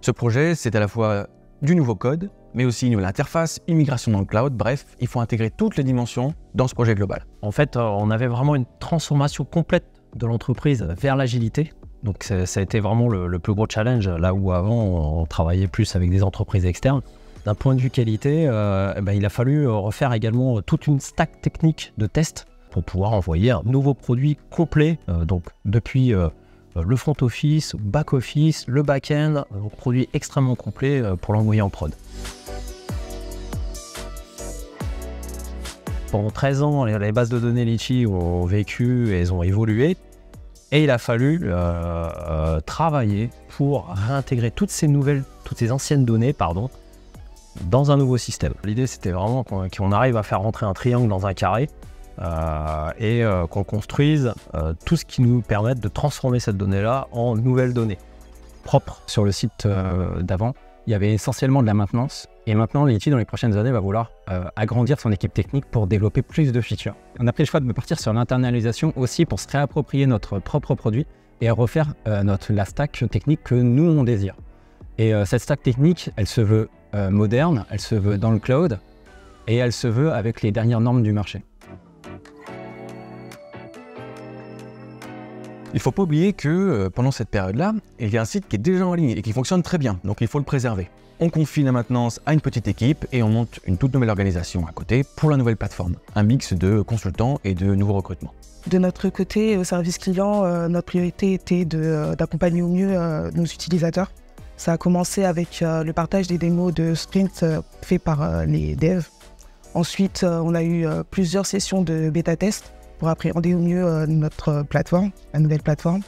Ce projet, c'est à la fois du nouveau code, mais aussi une nouvelle interface, une migration dans le cloud. Bref, il faut intégrer toutes les dimensions dans ce projet global. En fait, on avait vraiment une transformation complète de l'entreprise vers l'agilité. Donc ça a été vraiment le plus gros challenge, là où avant on travaillait plus avec des entreprises externes. D'un point de vue qualité, il a fallu refaire également toute une stack technique de tests pour pouvoir envoyer un nouveau produit complet, donc depuis le front office, back office, le back-end, un produit extrêmement complet pour l'envoyer en prod. Pendant 13 ans, les bases de données Litchi ont vécu et elles ont évolué. Et il a fallu travailler pour réintégrer toutes ces anciennes données, dans un nouveau système. L'idée, c'était vraiment qu'on arrive à faire rentrer un triangle dans un carré et qu'on construise tout ce qui nous permette de transformer cette donnée-là en nouvelles données propres. Sur le site d'avant, il y avait essentiellement de la maintenance. Et maintenant, Litchi, dans les prochaines années, va vouloir agrandir son équipe technique pour développer plus de features. On a pris le choix de partir sur l'internalisation aussi pour se réapproprier notre propre produit et refaire la stack technique que nous, on désire. Et cette stack technique, elle se veut moderne, elle se veut dans le cloud et elle se veut avec les dernières normes du marché. Il ne faut pas oublier que pendant cette période-là, il y a un site qui est déjà en ligne et qui fonctionne très bien, donc il faut le préserver. On confie la maintenance à une petite équipe et on monte une toute nouvelle organisation à côté pour la nouvelle plateforme. Un mix de consultants et de nouveaux recrutements. De notre côté, au service client, notre priorité était d'accompagner au mieux nos utilisateurs. Ça a commencé avec le partage des démos de sprint faits par les devs. Ensuite, on a eu plusieurs sessions de bêta-test pour appréhender au mieux notre plateforme, la nouvelle plateforme.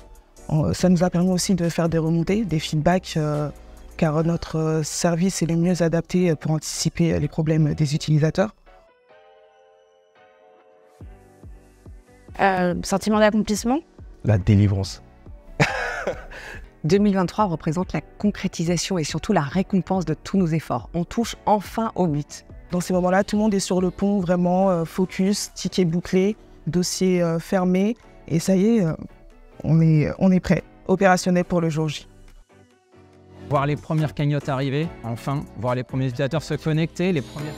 Ça nous a permis aussi de faire des remontées, des feedbacks, car notre service est le mieux adapté pour anticiper les problèmes des utilisateurs. Sentiment d'accomplissement ? La délivrance. 2023 représente la concrétisation et surtout la récompense de tous nos efforts. On touche enfin au but. Dans ces moments-là, tout le monde est sur le pont, vraiment focus, ticket bouclé, dossier fermé. Et ça y est, on est prêt, opérationnel pour le jour J. Voir les premières cagnottes arriver, enfin, voir les premiers utilisateurs se connecter, les premières...